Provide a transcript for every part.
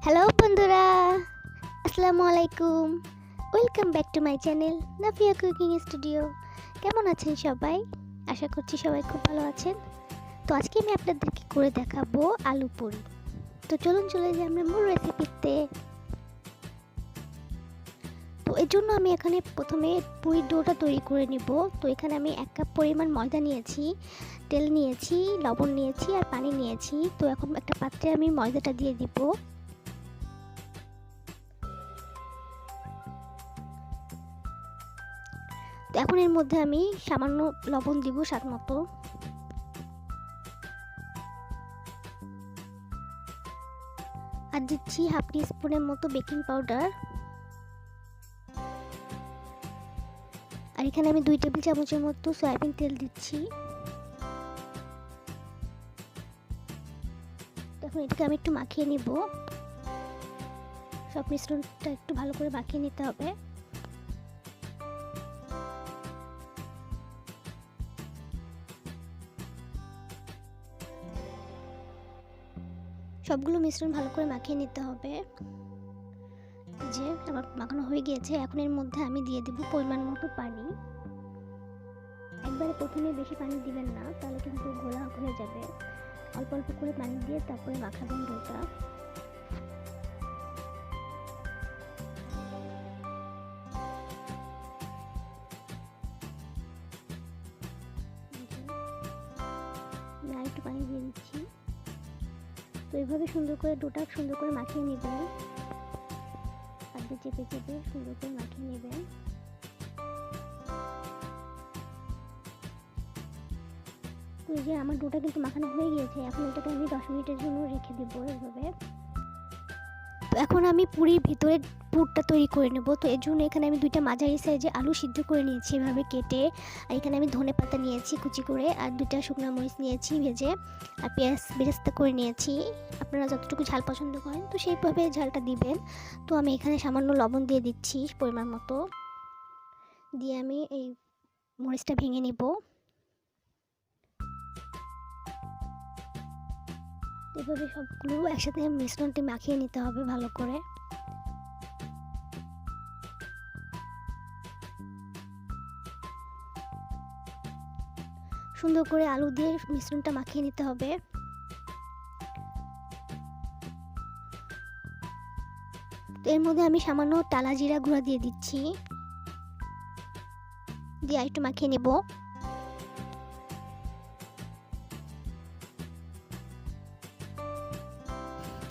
Hello বন্ধুরা, আসসালামু আলাইকুম। Welcome back to my channel Nafia cooking studio. কেমন আছেন সবাই? আশা করছি সবাই খুব ভালো আছেন। তো আজকে আমি আপনাদেরকে করে দেখাবো আলু পুরি। তো চলুন চলে যাই আমরা মূল রেসিপিতে। তো এর জন্য আমি এখানে প্রথমে পুরির ডোটা তৈরি করে নিব। তো এখানে আমি 1 কাপ পরিমাণ ময়দা নিয়েছি, তেল নিয়েছি, লবণ নিয়েছি আর পানি নিয়েছি। তো এখন একটা পাত্রে আমি ময়দাটা দিয়ে দিব। তো এখন এর মধ্যে আমি সামান্য লবণ দিব স্বাদ মতো। আর দিচ্ছি হাফ টি স্পুনের মতো বেকিং পাউডার। আর এখানে আমি 2 টেবিল চামচের মতো সয়াবিন তেল দিচ্ছি। এখন এটাকে আমি একটু মাখিয়ে নিব। সব মিশ্রণটা একটু ভালো করে মাখিয়ে নিতে হবে। সবগুলো মিশ্রণ ভালো করে মাখিয়ে নিতে হবে। যে আমার মাখানো হয়ে গিয়েছে, এখন এর মধ্যে আমি দিয়ে দেব পরিমাণ মতো পানি। একবারে প্রথমে বেশি পানি দিবেন না, তাহলে কিন্তু গোলা হয়ে যাবে। অল্প অল্প করে পানি দিয়ে তারপরে মাখাবেন ডোটা। আমি আরেকটু পানি দিয়ে দিচ্ছি। তো এইভাবে সুন্দর করে ডোটা সুন্দর করে মাখিয়ে নেবেন। হাত দিয়ে চেপে চেপে সুন্দর করে মাখিয়ে নেবেন। তো এই যে আমার ডোটা কিন্তু মাখানো হয়ে গিয়েছে। এখন এটাকে আমি 10 মিনিটের জন্য রেখে দেবো এইভাবে। তো এখন আমি পুরির ভিতরে পুরটা তৈরি করে নেব। তো এর জন্য এখানে আমি 2টা মাঝারি সাইজে আলু সিদ্ধ করে নিয়েছি এভাবে কেটে। আর এখানে আমি ধনেপাতা নিয়েছি কুচি করে, আর 2টা শুকনো মরিচ নিয়েছি ভেজে, আর পেঁয়াজ বেরেস্তা করে নিয়েছি। আপনারা যতটুকু ঝাল পছন্দ করেন তো সেইভাবে ঝালটা দিবেন। তো আমি এখানে সামান্য লবণ দিয়ে দিচ্ছি পরিমাণ মতো। দিয়ে আমি এই মরিচটা ভেঙে নিব। এভাবে সবগুলো একসাথে মিশ্রণটি মাখিয়ে নিতে হবে ভালো করে। সুন্দর করে আলু দিয়ে মিশ্রণটা মাখিয়ে নিতে হবে। তো এর মধ্যে আমি সামান্য টালা জিরা গুঁড়া দিয়ে দিচ্ছি, দিয়ে একটু মাখিয়ে নেব।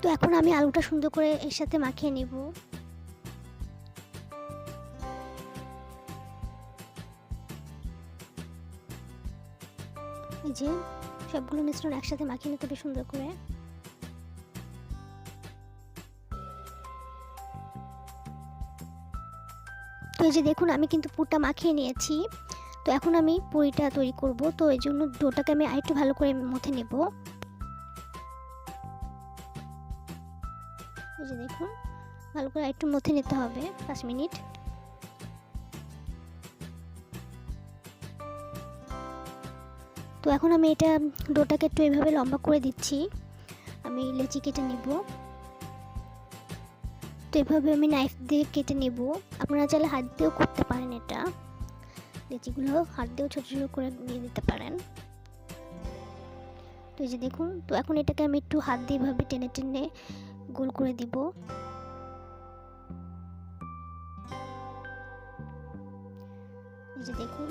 তো এখন আমি আলুটা সুন্দর করে এর সাথে মাখিয়ে নেব। এই যে সবগুলো মিশ্রণ একসাথে মাখিয়ে নিতে হবে সুন্দর করে। তো এই যে দেখুন আমি কিন্তু পুরটা মাখিয়ে নিয়েছি। তো এখন আমি পুরিটা তৈরি করব। তো এই জন্য ডোটাকে আমি আরেকটু ভালো করে মথে নেব। এই যে দেখুন ভালো করে আরেকটু মথে নিতে হবে 5 মিনিট। তো এখন আমি এটা ডোটাকে একটু এভাবে লম্বা করে দিচ্ছি। আমি লেচি কেটে নেব। তো এভাবে আমি নাইফ দিয়ে কেটে নেব। আপনারা চাইলে হাত দিয়েও করতে পারেন এটা। লেচিগুলো হাত দিয়েও ছোটো ছোটো করে নিয়ে দিতে পারেন। তো এই যে দেখুন, তো এখন এটাকে আমি একটু হাত দিয়ে এভাবে টেনে টেনে গোল করে দিব। এই যে দেখুন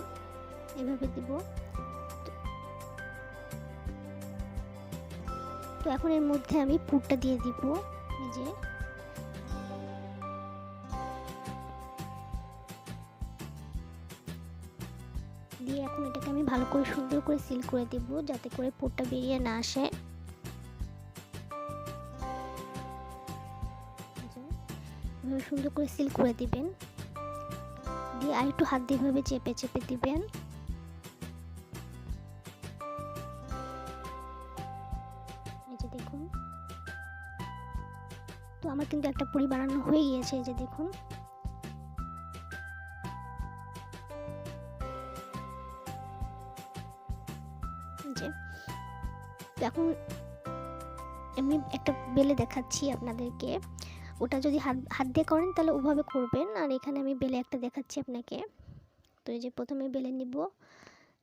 এভাবে দিব। তো এখন এর মধ্যে আমি পুরটা দিয়ে দিব। এই যে দিয়ে এখন এটাকে আমি ভালো করে সুন্দর করে সিল করে দেব, যাতে করে পুরটা বেরিয়ে না আসে। এভাবে সুন্দর করে সিল করে দিবেন। দিয়ে আর একটু হাত দিয়ে এভাবে চেপে চেপে দিবেন। এই যে দেখুন, তো আমার কিন্তু একটা পুরি বানানো হয়ে গিয়েছে। এই যে দেখুন যে এখন এমনি একটা বেলে দেখাচ্ছি আপনাদেরকে। ওটা যদি হাত হাত দিয়ে করেন তাহলে ওভাবে করবেন, আর এখানে আমি বেলে একটা দেখাচ্ছি আপনাকে। তো এই যে প্রথমে বেলে নিব,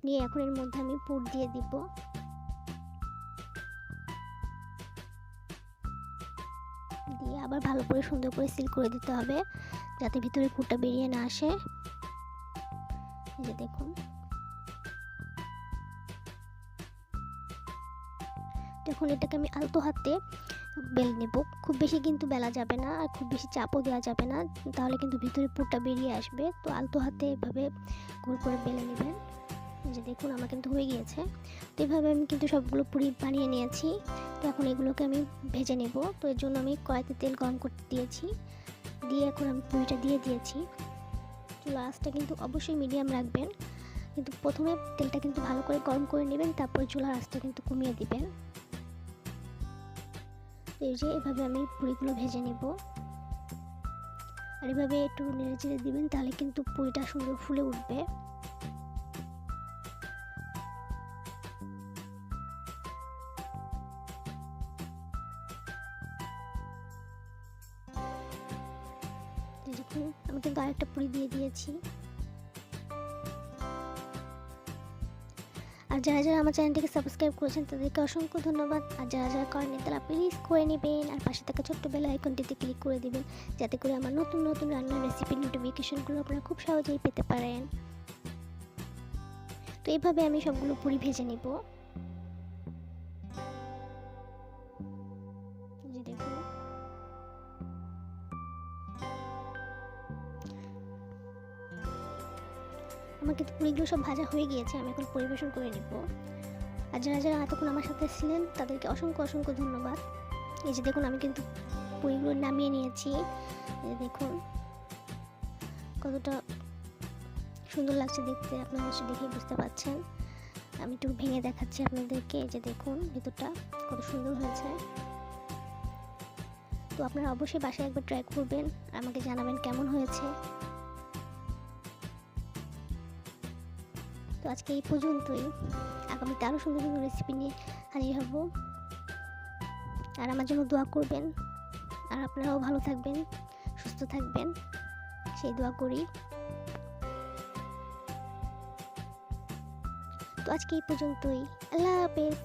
নিয়ে এখন এর মধ্যে আমি পুর দিয়ে দিব। দিয়ে আবার ভালো করে সুন্দর করে সিল করে দিতে হবে, যাতে ভিতরে পুরটা বেরিয়ে না আসে। এই যে দেখুন, এখন এটাকে আমি আলতো হাতে বেলে নেব। খুব বেশি কিন্তু বেলা যাবে না, আর খুব বেশি চাপও দেওয়া যাবে না, তাহলে কিন্তু ভিতরে পুরটা বেরিয়ে আসবে। তো আলতো হাতে এভাবে গোল করে বেলে নেবেন। যে দেখুন আমার কিন্তু হয়ে গিয়েছে। তো এইভাবে আমি কিন্তু সবগুলো পুরি বানিয়ে নিয়েছি। তো এখন এগুলোকে আমি ভেজে নেব। তো এর জন্য আমি কড়াইতে তেল গরম করতে দিয়েছি, দিয়ে এখন আমি পুরিটা দিয়ে দিয়েছি। চুলা আঁচটা কিন্তু অবশ্যই মিডিয়াম রাখবেন, কিন্তু প্রথমে তেলটা কিন্তু ভালো করে গরম করে নেবেন, তারপরে চুলার আঁচটা কিন্তু কমিয়ে দিবেন। তো এই যে এভাবে আমি পুরিগুলো ভেজে নেব, আর এভাবে একটু নেড়ে চেড়ে দিবেন, তাহলে কিন্তু পুরিটা সুন্দর ফুলে উঠবে। দেখুন আমি কিন্তু আরেকটা পুরি দিয়ে দিয়েছি। আর যারা যারা আমার চ্যানেলটিকে সাবস্ক্রাইব করেছেন তাদেরকে অসংখ্য ধন্যবাদ। আর যারা যারা করেনি তারা প্লিজ করে নেবেন, আর পাশে থাকা ছোট্ট বেল আইকনটিতে ক্লিক করে দিবেন, যাতে করে আমার নতুন নতুন রান্নার রেসিপির নোটিফিকেশনগুলো আপনারা খুব সহজেই পেতে পারেন। তো এইভাবে আমি সবগুলো পুরি ভেজে নিব। দেখুন আমার কিন্তু পুরিগুলো সব ভাজা হয়ে গিয়েছে, আমি এখন পরিবেশন করে নিব। আর যারা যারা এতক্ষণ আমার সাথে ছিলেন তাদেরকে অসংখ্য অসংখ্য ধন্যবাদ। এই যে দেখুন আমি কিন্তু পুরিগুলো নামিয়ে নিয়েছি। এই যে দেখুন কতটা সুন্দর লাগছে দেখতে, আপনারা নিশ্চয়ই দেখেই বুঝতে পারছেন। আমি একটু ভেঙে দেখাচ্ছি আপনাদেরকে। এই যে দেখুন ভিতরটা কত সুন্দর হয়েছে। তো আপনারা অবশ্যই বাসায় একবার ট্রাই করবেন, আমাকে জানাবেন কেমন হয়েছে। তো আজকে এই পর্যন্তই, আগামীতে আরও সুন্দর সুন্দর রেসিপি নিয়ে হাজির হব। আর আমার জন্য দোয়া করবেন, আর আপনারাও ভালো থাকবেন, সুস্থ থাকবেন, সেই দোয়া করি। তো আজকে এই পর্যন্তই, আল্লাহ হাফেজ।